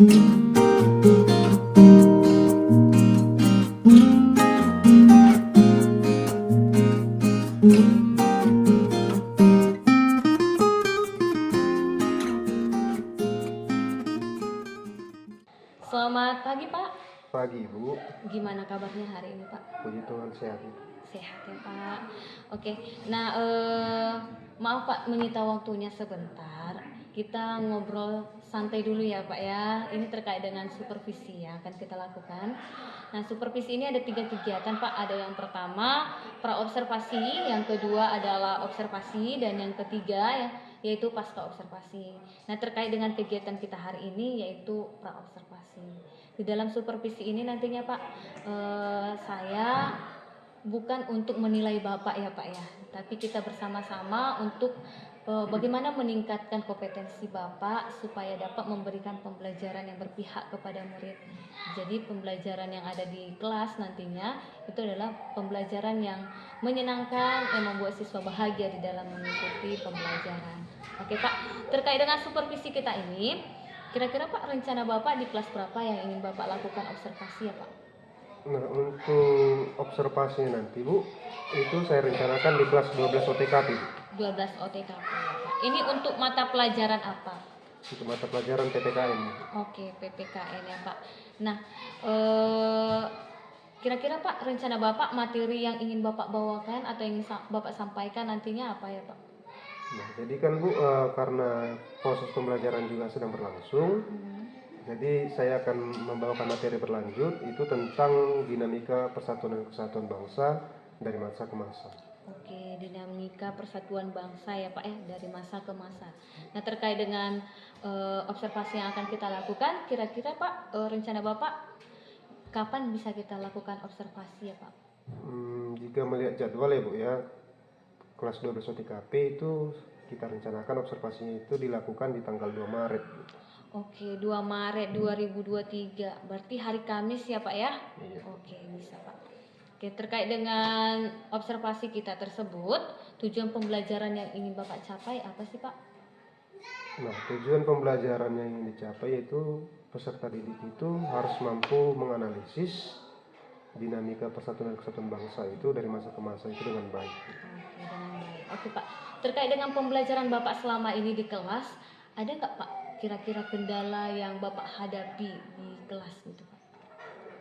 Selamat pagi Pak. Pagi Bu, Gimana kabarnya hari ini Pak? puji Tuhan sehat. Sehat ya Pak. Oke. Nah, maaf Pak menyita waktunya sebentar. Kita ngobrol santai dulu ya Pak ya. Ini terkait dengan supervisi yang akan kita lakukan. Nah, supervisi ini ada 3 kegiatan Pak. Ada yang pertama praobservasi, yang kedua adalah observasi, dan yang ketiga ya yaitu pasca observasi. Nah, terkait dengan kegiatan kita hari ini yaitu praobservasi. Di dalam supervisi ini nantinya Pak, saya bukan untuk menilai Bapak ya Pak ya, tapi kita bersama-sama untuk bagaimana meningkatkan kompetensi Bapak supaya dapat memberikan pembelajaran yang berpihak kepada murid. Jadi pembelajaran yang ada di kelas nantinya itu adalah pembelajaran yang menyenangkan, yang membuat siswa bahagia di dalam mengikuti pembelajaran. Oke Pak, terkait dengan supervisi kita ini, kira-kira Pak rencana Bapak di kelas berapa yang ingin Bapak lakukan observasi ya Pak? Nah, untuk observasi nanti Bu, itu saya rencanakan di kelas 12 OTKP Bu. 12 OTKP ya Pak. Ini untuk mata pelajaran apa? Untuk mata pelajaran PPKN Bu. Oke, PPKN ya Pak. Nah, kira-kira Pak rencana Bapak materi yang ingin Bapak bawakan atau yang Bapak sampaikan nantinya apa ya Pak? Nah, jadi kan Bu, karena proses pembelajaran juga sedang berlangsung, jadi saya akan membawakan materi berlanjut itu tentang dinamika persatuan dan kesatuan bangsa dari masa ke masa. Oke, dinamika persatuan bangsa ya Pak ya, dari masa ke masa. Nah, terkait dengan observasi yang akan kita lakukan, kira-kira Pak rencana Bapak kapan bisa kita lakukan observasi ya Pak? Jika melihat jadwal ya Bu ya, kelas 12 OTKP itu kita rencanakan observasinya itu dilakukan di tanggal 2 Maret. Oke, 2 Maret 2023. Berarti hari Kamis ya Pak ya? Iya. Oke, bisa Pak. Oke, terkait dengan observasi kita tersebut, tujuan pembelajaran yang ingin Bapak capai apa sih Pak? Nah, tujuan pembelajaran yang ingin dicapai yaitu peserta didik itu harus mampu menganalisis dinamika persatuan dan kesatuan bangsa itu dari masa ke masa itu dengan baik. Oke, dengan baik. Oke Pak, terkait dengan pembelajaran Bapak selama ini di kelas, ada nggak Pak kira-kira kendala yang Bapak hadapi di kelas gitu Pak?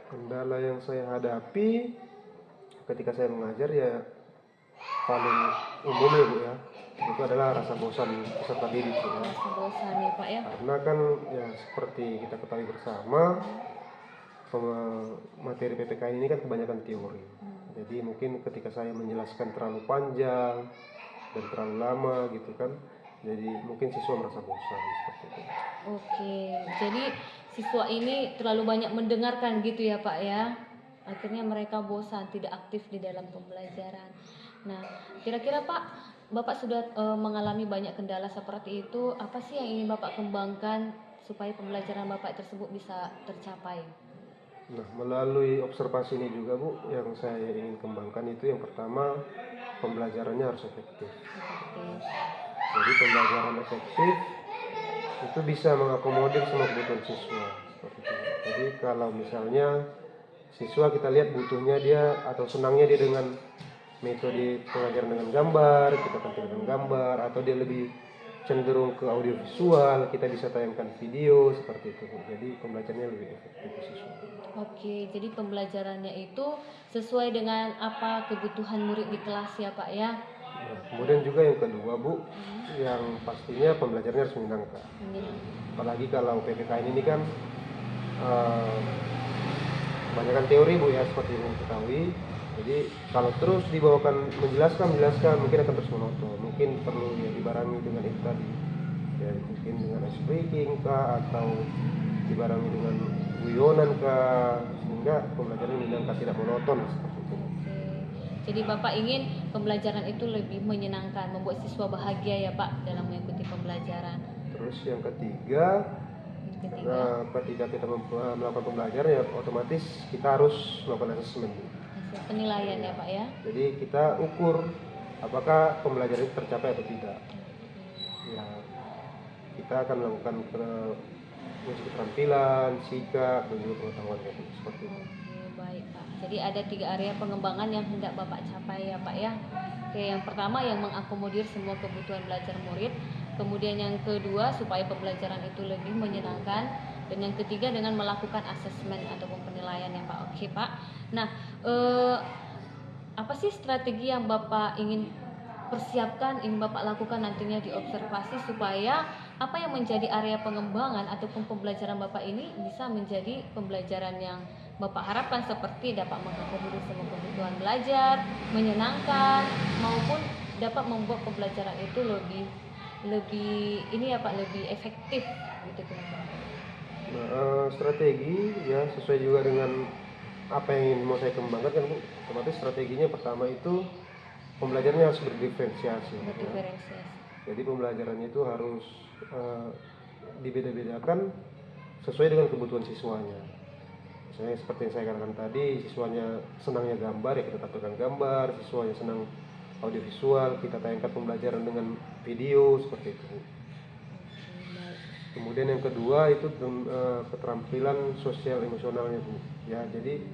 Kendala yang saya hadapi ketika saya mengajar ya paling umum ya Bu ya, itu adalah rasa bosan peserta didik ya. Rasa bosan ya Pak ya? Karena kan ya seperti kita ketahui bersama, materi PPKN ini kan kebanyakan teori. Jadi mungkin ketika saya menjelaskan terlalu panjang dan terlalu lama gitu kan, jadi mungkin siswa merasa bosan seperti itu. Oke, jadi siswa ini terlalu banyak mendengarkan gitu ya Pak ya. Akhirnya mereka bosan, tidak aktif di dalam pembelajaran. Nah, kira-kira Pak, Bapak sudah mengalami banyak kendala seperti itu. Apa sih yang ingin Bapak kembangkan supaya pembelajaran Bapak tersebut bisa tercapai? Nah, melalui observasi ini juga Bu, yang saya ingin kembangkan itu yang pertama pembelajarannya harus efektif. Oke. Jadi pembelajaran efektif itu bisa mengakomodir semua kebutuhan siswa seperti itu. Jadi kalau misalnya siswa kita lihat butuhnya dia atau senangnya dia dengan metode pelajaran dengan gambar, kita tampilkan dengan gambar, atau dia lebih cenderung ke audio visual, kita bisa tayangkan video seperti itu. Jadi pembelajarannya lebih efektif ke siswa. Oke, jadi pembelajarannya itu sesuai dengan apa kebutuhan murid di kelas ya Pak ya? Nah, kemudian juga yang kedua Bu, yang pastinya pembelajarannya harus menyenangkan. Apalagi kalau PPKN ini kan kebanyakan teori Bu ya, seperti yang kita ketahui. Jadi kalau terus dibawakan menjelaskan mungkin akan terus monoton. Mungkin perlu ya dibarengi dengan itu tadi, ya mungkin dengan ice breaking kah, atau dibarengi dengan guyonan kah, sehingga pembelajaran menyenangkan, tidak monoton seperti itu. Oke, jadi Bapak ingin pembelajaran itu lebih menyenangkan, membuat siswa bahagia ya Pak dalam mengikuti pembelajaran. Terus yang ketiga, karena ketika kita melakukan pembelajaran ya otomatis kita harus melakukan asesmen. Hasil penilaian ya Pak ya. Jadi kita ukur apakah pembelajaran itu tercapai atau tidak. Ya, kita akan melakukan uji keterampilan, sikap, dan juga pengetahuan gitu, seperti itu. Oke, baik Pak. Jadi ada 3 area pengembangan yang hendak Bapak capai ya Pak ya. Oke, yang pertama yang mengakomodir semua kebutuhan belajar murid. Kemudian yang kedua supaya pembelajaran itu lebih menyenangkan. Dan yang ketiga dengan melakukan asesmen ataupun penilaian ya Pak. Oke Pak. Nah, apa sih strategi yang Bapak ingin persiapkan, ingin Bapak lakukan nantinya di observasi supaya apa yang menjadi area pengembangan ataupun pembelajaran Bapak ini bisa menjadi pembelajaran yang Bapak harapkan seperti dapat mengakomodir semua kebutuhan belajar, menyenangkan maupun dapat membuat pembelajaran itu lebih ini ya Pak, lebih efektif gitu kira-kira. Nah, strategi ya sesuai juga dengan apa yang ingin mau saya kembangkan kan Bu. Otomatis strateginya pertama itu pembelajarannya harus berdiferensiasi. Ya. Berdiferensiasi. Jadi pembelajarannya itu harus dibeda-bedakan sesuai dengan kebutuhan siswanya. Misalnya seperti yang saya katakan tadi, siswanya senangnya gambar ya kita tampilkan gambar, siswanya senang audiovisual, kita tayangkan pembelajaran dengan video seperti itu. Kemudian yang kedua itu keterampilan sosial emosionalnya Bu. Ya, jadi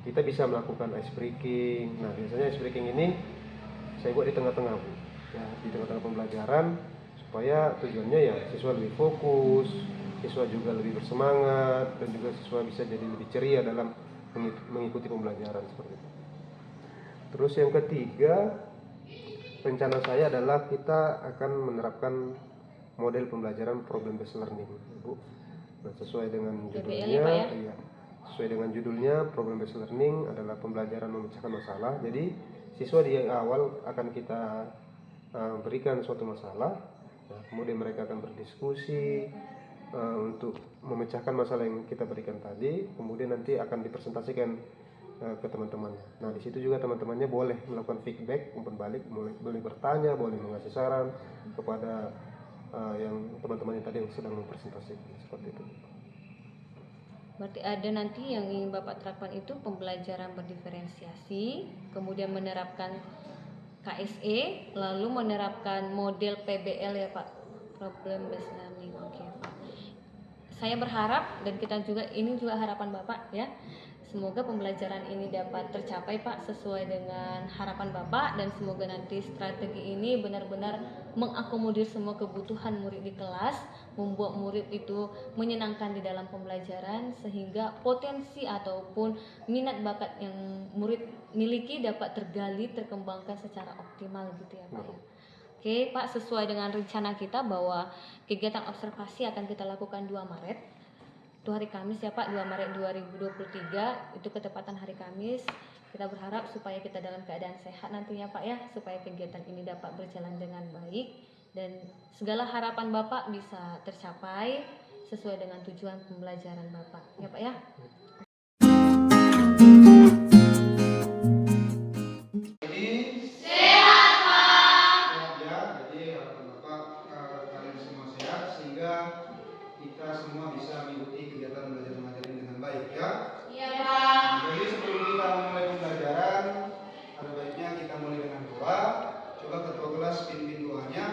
kita bisa melakukan ice breaking. Nah, biasanya ice breaking ini saya buat di tengah-tengah Bu. Ya, di tengah-tengah pembelajaran supaya tujuannya ya siswa lebih fokus, siswa juga lebih bersemangat dan juga siswa bisa jadi lebih ceria dalam mengikuti pembelajaran seperti itu. Terus yang ketiga, rencana saya adalah kita akan menerapkan model pembelajaran problem based learning, Bu. Nah, sesuai dengan judulnya, ya, sesuai dengan judulnya problem based learning adalah pembelajaran memecahkan masalah. Jadi siswa di awal akan kita berikan suatu masalah, nah, kemudian mereka akan berdiskusi untuk memecahkan masalah yang kita berikan tadi, kemudian nanti akan dipresentasikan ke teman-temannya. Nah, di situ juga teman-temannya boleh melakukan feedback, umpan balik, boleh bertanya, boleh mengasih saran kepada yang teman-teman yang tadi yang sedang mempresentasikan seperti itu. Berarti ada nanti yang ingin Bapak terapkan itu pembelajaran berdiferensiasi, kemudian menerapkan KSE, lalu menerapkan model PBL ya Pak, problem based learning. Oke Pak. Saya berharap dan kita juga ini juga harapan Bapak ya. Semoga pembelajaran ini dapat tercapai Pak sesuai dengan harapan Bapak dan semoga nanti strategi ini benar-benar mengakomodir semua kebutuhan murid di kelas, membuat murid itu menyenangkan di dalam pembelajaran sehingga potensi ataupun minat bakat yang murid miliki dapat tergali, terkembangkan secara optimal gitu ya Pak ya. Oke Pak, sesuai dengan rencana kita bahwa kegiatan observasi akan kita lakukan 2 Maret. Itu hari Kamis ya Pak, 2 Maret 2023, itu ketepatan hari Kamis. Kita berharap supaya kita dalam keadaan sehat nantinya Pak ya, supaya kegiatan ini dapat berjalan dengan baik dan segala harapan Bapak bisa tercapai sesuai dengan tujuan pembelajaran Bapak ya Pak ya. Sehat Pak. Ya, jadi harapan Bapak kalian semua sehat sehingga kita semua bisa mengikuti kegiatan belajar mengajar ini dengan baik ya. Iya Pak. Jadi sebelum kita memulai pembelajaran, ada baiknya kita mulai dengan doa. Coba ketua kelas pimpin doanya.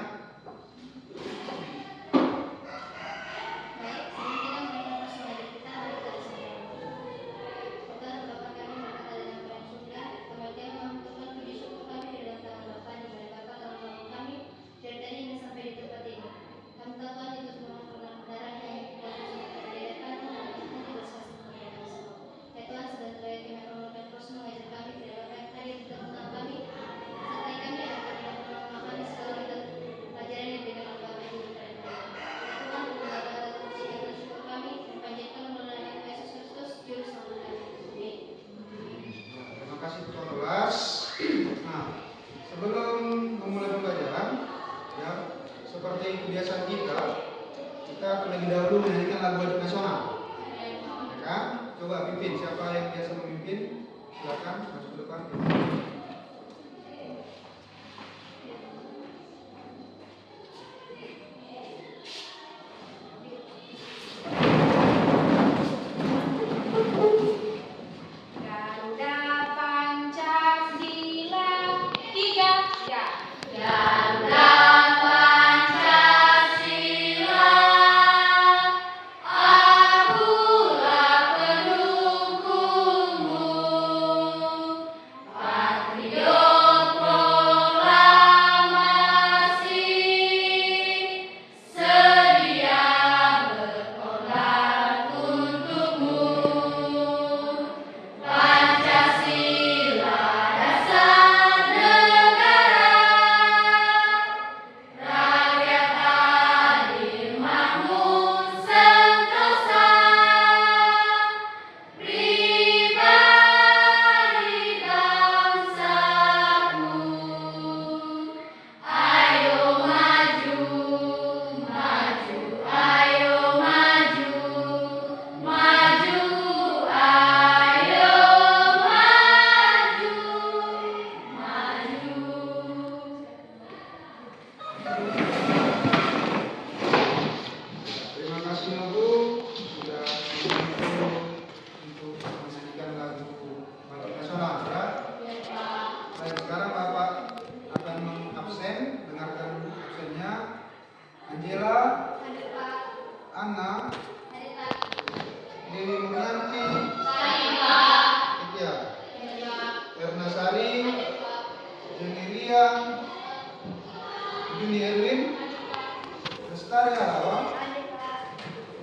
Terima kasih ketua kelas. Nah, sebelum memulai pembelajaran, ya seperti kebiasaan kita terlebih dahulu menyanyikan lagu wajib nasional. Ya kan? Coba pimpin, siapa yang biasa memimpin? Silakan masuk ke depan.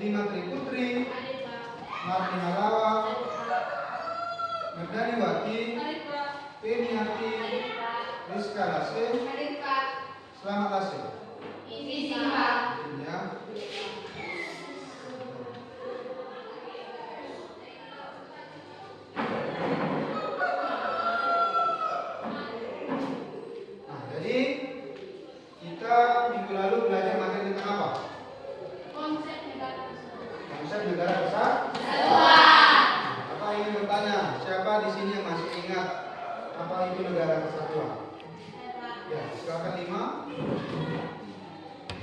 Dimatri Putri, Marni Halawa, Merdani Wati, Peniati, Rizka Lasem, Selamat Lasem. Ya. Nah, jadi kita minggu lalu belajar materi tentang apa? Konsep negara kesatuan. Apa ingin bertanya? Siapa di sini yang masih ingat apa itu negara kesatuan? Ya, silakan 5.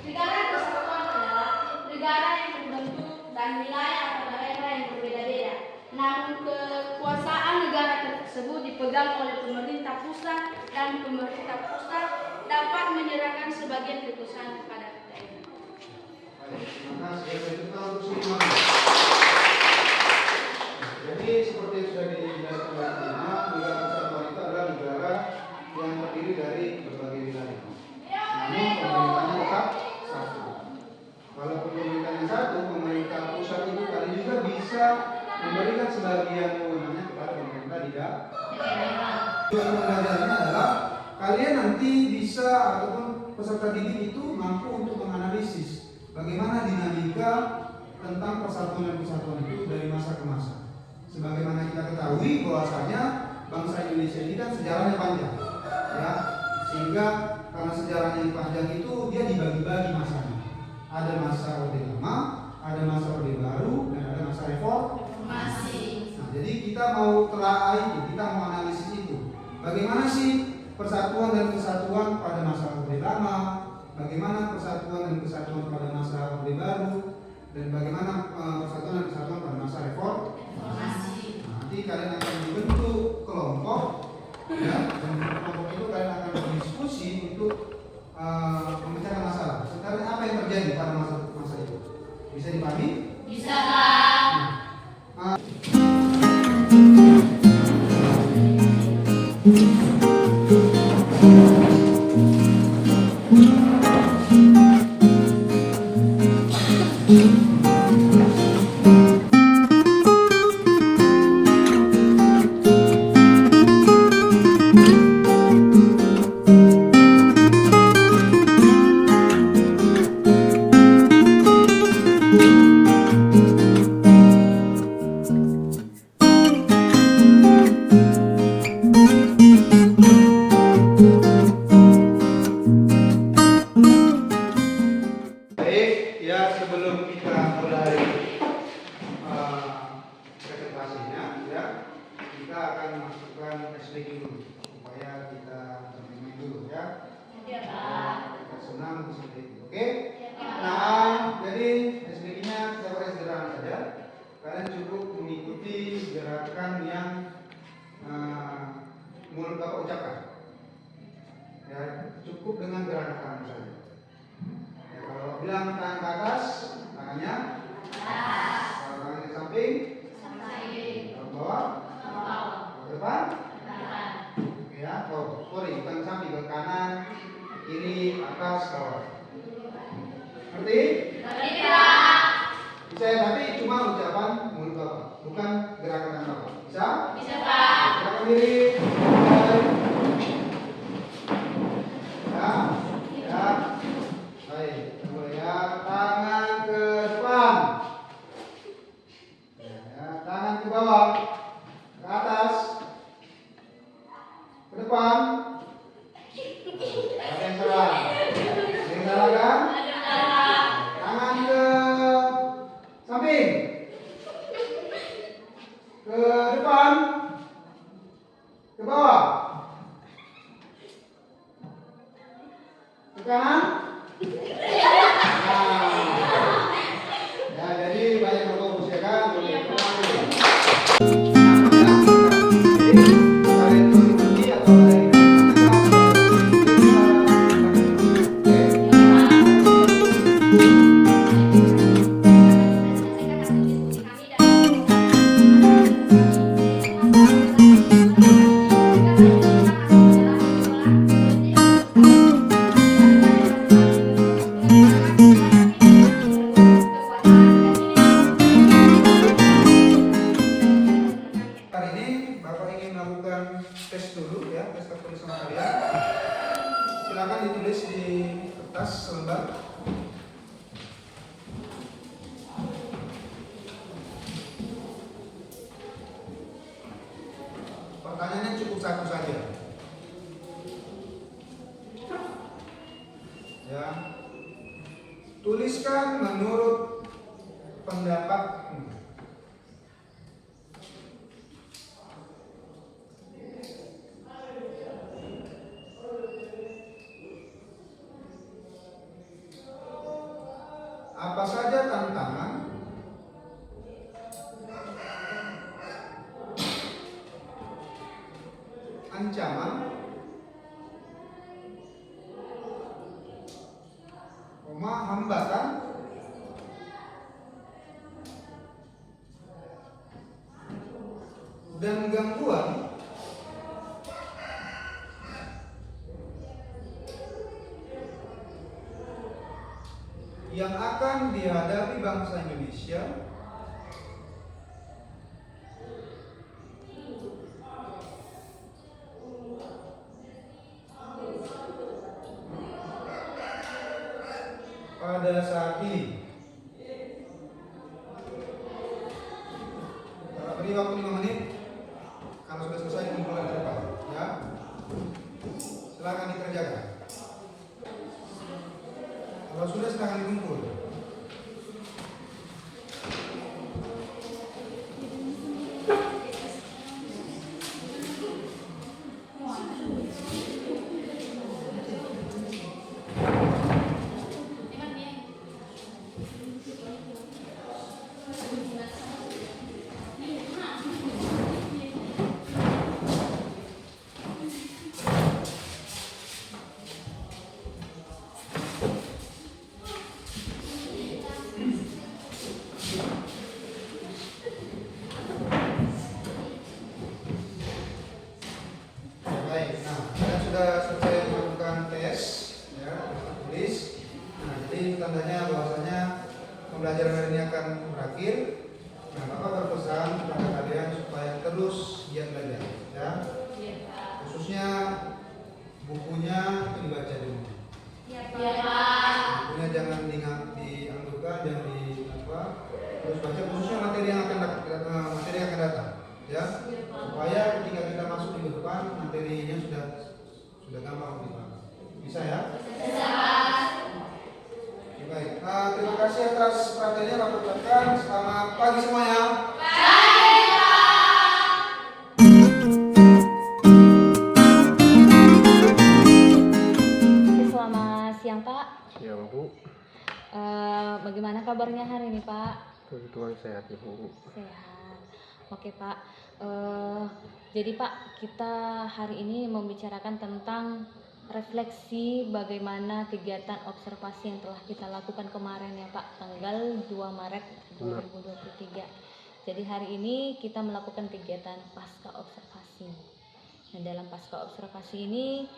Negara kesatuan adalah negara yang terbentuk dan wilayah atau daerah yang berbeda-beda. Namun kekuasaan negara tersebut dipegang oleh pemerintah pusat dan pemerintah pusat dapat menyerahkan sebagian kekuasaan kepada daerah. Baik, terima kasih. Kita untuk semua. Jadi seperti yang sudah dijelaskan sebelumnya, negara kesatuan itu adalah negara yang terdiri dari berbagai wilayah. Namun pemerintahnya tetap satu. Walaupun pemerintahnya satu, pemerintah pusat itu tadi juga bisa memberikan sebagian wewenangnya kepada pemerintah di daerah. Tujuan pembelajarannya adalah kalian nanti bisa ataupun peserta didik itu mampu untuk menganalisis bagaimana dinamika tentang persatuan dan kesatuan itu dari masa ke masa. Sebagaimana kita ketahui bahwasanya bangsa Indonesia ini kan sejarahnya panjang, ya, sehingga karena sejarahnya yang panjang itu dia dibagi-bagi masanya. Ada masa Orde Lama, ada masa Orde Baru, dan ada masa Reformasi. Nah, jadi kita mau telaah itu, kita mau analisis itu. Bagaimana sih persatuan dan kesatuan pada masa Orde Lama, bagaimana persatuan dan kesatuan pada masa Orde Baru, dan bagaimana persatuan dan kesatuan pada masa Reformasi. Nah, nanti kalian akan dibentuk kelompok, ya, dan kelompok itu kalian akan berdiskusi untuk memecahkan masalah. Sebenarnya apa yang terjadi pada masa itu? Bisa dipahami? Bisa, Pak. Tuliskan menurut pendapatmu. Apa saja tantangan ancaman, hambatan, dan gangguan yang akan dihadapi bangsa Indonesia pada saat ini. Kita beri waktu 5 menit. Kalau sudah selesai kumpulan ke depan, ya. Silakan dikerjakan. Kalau sudah silakan dikumpul. Baik, nah kalian sudah selesai melakukan tes, ya, tulis. Nah, jadi tandanya bahwasanya pembelajaran hari ini akan berakhir. Nah, Bapak berpesan kepada kalian supaya terus giat belajar, ya. Khususnya bukunya itu dibaca dulu. Bukunya jangan dianggukan, jangan terus baca khususnya materi yang akan datang, ya. Supaya ketika kita masuk di depan materinya sudah gampang dipahami. Bisa ya? Bisa. Oke, baik. Terima kasih atas perhatiannya. Bapak ucapkan selamat pagi semuanya. Selamat siang Pak. Siang Bu, Bagaimana kabarnya hari ini Pak? puji Tuhan sehat Ibu. Sehat. Oke Pak. Jadi Pak, kita hari ini membicarakan tentang refleksi bagaimana kegiatan observasi yang telah kita lakukan kemarin ya Pak, tanggal 2 Maret 2023. Jadi hari ini kita melakukan kegiatan pasca observasi. Nah, dalam pasca observasi ini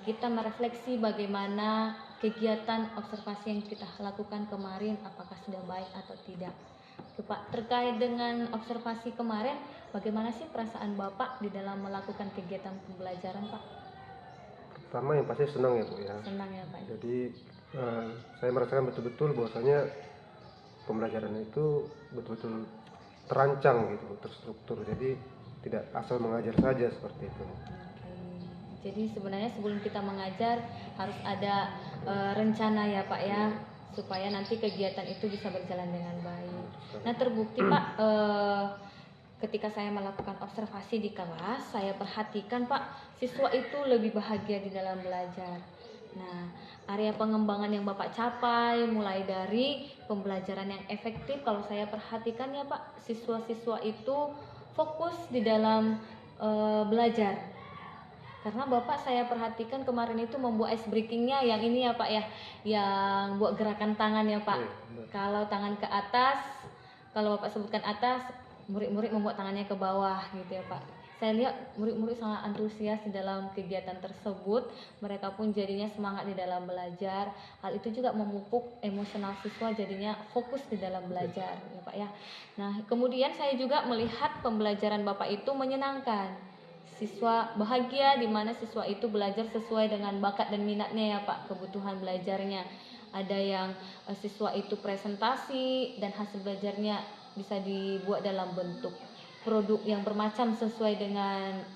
kita merefleksi bagaimana kegiatan observasi yang kita lakukan kemarin, apakah sudah baik atau tidak. Oke, Pak, terkait dengan observasi kemarin, bagaimana sih perasaan Bapak di dalam melakukan kegiatan pembelajaran, Pak? Pertama yang pasti senang ya Bu ya. Senang ya Pak. Jadi saya merasakan betul-betul bahwasanya pembelajaran itu betul-betul terancang gitu, terstruktur. Jadi tidak asal mengajar saja seperti itu. Oke. Jadi sebenarnya sebelum kita mengajar harus ada rencana ya Pak ya, supaya nanti kegiatan itu bisa berjalan dengan baik. Nah terbukti Pak, ketika saya melakukan observasi di kelas, saya perhatikan Pak, siswa itu lebih bahagia di dalam belajar. Nah, area pengembangan yang Bapak capai mulai dari pembelajaran yang efektif, kalau saya perhatikan ya Pak, siswa-siswa itu fokus di dalam belajar. Karena Bapak saya perhatikan kemarin itu membuat ice breakingnya yang ini ya Pak ya, yang buat gerakan tangan ya Pak. Kalau tangan ke atas, kalau Bapak sebutkan atas, murid-murid membuat tangannya ke bawah gitu ya Pak. Saya lihat murid-murid sangat antusias di dalam kegiatan tersebut. Mereka pun jadinya semangat di dalam belajar. Hal itu juga memupuk emosional siswa, jadinya fokus di dalam belajar ya Pak ya. Nah kemudian saya juga melihat pembelajaran Bapak itu menyenangkan. Siswa bahagia di mana siswa itu belajar sesuai dengan bakat dan minatnya ya Pak, kebutuhan belajarnya. Ada yang siswa itu presentasi dan hasil belajarnya bisa dibuat dalam bentuk produk yang bermacam sesuai dengan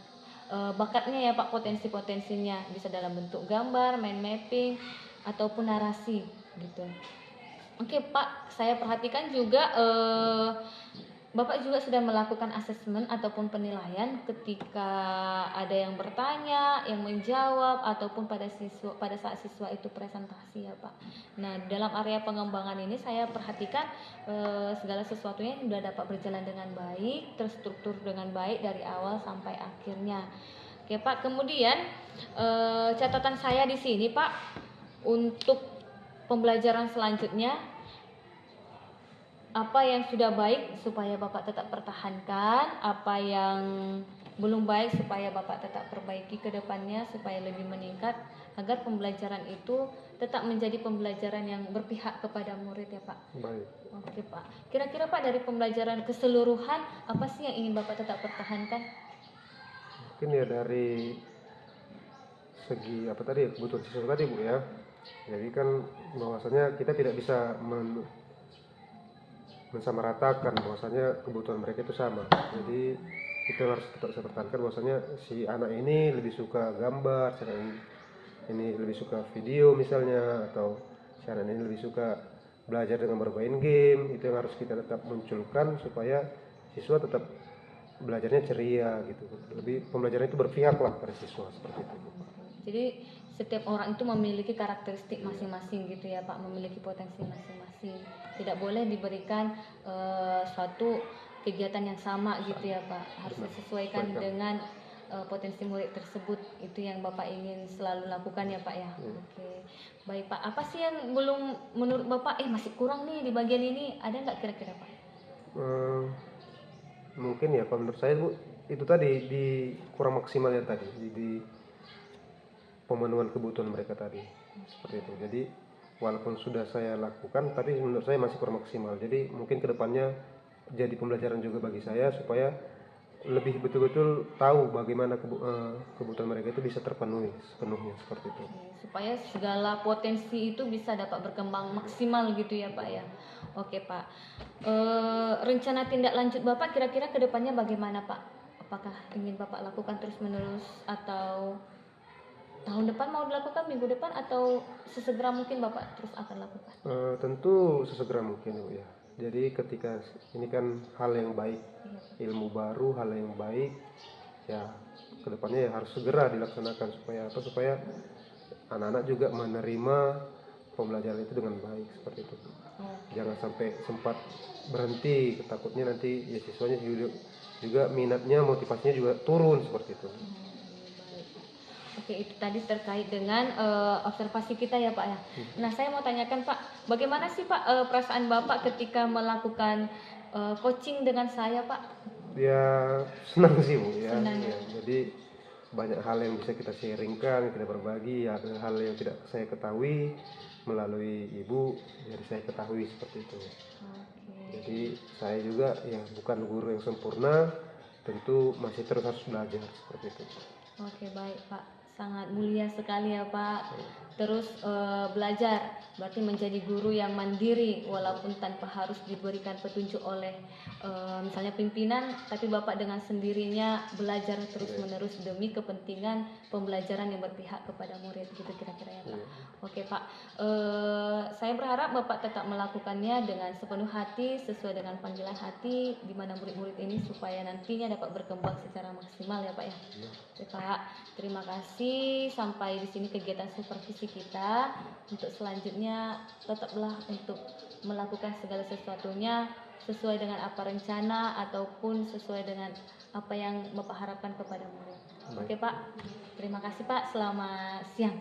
bakatnya ya Pak, potensi-potensinya bisa dalam bentuk gambar, mind mapping ataupun narasi gitu. Oke Pak, saya perhatikan juga Bapak juga sudah melakukan asesmen ataupun penilaian ketika ada yang bertanya, yang menjawab ataupun pada saat siswa itu presentasi ya Pak. Nah, dalam area pengembangan ini saya perhatikan segala sesuatunya sudah dapat berjalan dengan baik, terstruktur dengan baik dari awal sampai akhirnya. Oke Pak, kemudian catatan saya di sini Pak, untuk pembelajaran selanjutnya, apa yang sudah baik supaya Bapak tetap pertahankan, apa yang belum baik supaya Bapak tetap perbaiki ke depannya supaya lebih meningkat agar pembelajaran itu tetap menjadi pembelajaran yang berpihak kepada murid ya Pak. Baik. Oke Pak. Kira-kira Pak dari pembelajaran keseluruhan apa sih yang ingin Bapak tetap pertahankan? Mungkin ya dari segi apa tadi kebutuhan siswa tadi Bu ya. Jadi kan bahwasanya kita tidak bisa mensamaratakan bahwasanya kebutuhan mereka itu sama. Jadi kita harus tetap bisa pertahankan bahwasanya si anak ini lebih suka gambar, si anak ini lebih suka video misalnya, atau si anak ini lebih suka belajar dengan bermain game. Itu yang harus kita tetap munculkan supaya siswa tetap belajarnya ceria gitu. Lebih pembelajaran itu berpihak lah pada siswa seperti itu. Jadi setiap orang itu memiliki karakteristik masing-masing gitu ya Pak, memiliki potensi masing-masing. Tidak boleh diberikan suatu kegiatan yang sama gitu ya Pak. Harus disesuaikan dengan potensi murid tersebut. Itu yang Bapak ingin selalu lakukan ya Pak ya. Oke. Baik Pak, apa sih yang belum menurut Bapak masih kurang nih di bagian ini? Ada nggak kira-kira Pak? Mungkin ya kalau menurut saya Bu, itu tadi di kurang maksimalnya tadi di pemenuhan kebutuhan mereka tadi seperti itu. Jadi walaupun sudah saya lakukan tapi menurut saya masih kurang maksimal. Jadi mungkin kedepannya jadi pembelajaran juga bagi saya supaya lebih betul-betul tahu bagaimana kebutuhan mereka itu bisa terpenuhi sepenuhnya seperti itu. Supaya segala potensi itu bisa dapat berkembang maksimal gitu ya Pak ya. Oke Pak. Rencana tindak lanjut Bapak kira-kira kedepannya bagaimana Pak? Apakah ingin Bapak lakukan terus-menerus atau tahun depan mau dilakukan, minggu depan, atau sesegera mungkin Bapak terus akan lakukan? Tentu sesegera mungkin Bu ya. Jadi ketika ini kan hal yang baik, ilmu baru, hal yang baik, ya kedepannya ya harus segera dilaksanakan supaya anak-anak juga menerima pembelajaran itu dengan baik seperti itu. Jangan sampai sempat berhenti, takutnya nanti ya siswanya juga minatnya, motivasinya juga turun seperti itu. Oke, itu tadi terkait dengan observasi kita ya Pak ya. Nah, saya mau tanyakan Pak, bagaimana sih Pak perasaan Bapak ketika melakukan coaching dengan saya Pak? Ya senang sih Bu ya. Senang. Ya. Jadi banyak hal yang bisa kita sharingkan, kita berbagi, ada hal yang tidak saya ketahui melalui Ibu, jadi saya ketahui seperti itu. Jadi saya juga ya bukan guru yang sempurna, tentu masih terus harus belajar seperti itu. Oke, baik Pak. Sangat mulia sekali ya Pak. Terus belajar, berarti menjadi guru yang mandiri walaupun tanpa harus diberikan petunjuk oleh misalnya pimpinan, tapi Bapak dengan sendirinya belajar terus-menerus demi kepentingan pembelajaran yang berpihak kepada murid gitu kira-kira ya Pak. Oke Pak, saya berharap Bapak tetap melakukannya dengan sepenuh hati sesuai dengan panggilan hati di mana murid-murid ini supaya nantinya dapat berkembang secara maksimal ya Pak ya. Oke Pak, terima kasih. Sampai di sini kegiatan supervisi kita. Untuk selanjutnya tetaplah untuk melakukan segala sesuatunya sesuai dengan apa rencana ataupun sesuai dengan apa yang Bapak harapkan kepada murid. Oke Pak, terima kasih Pak. Selamat siang.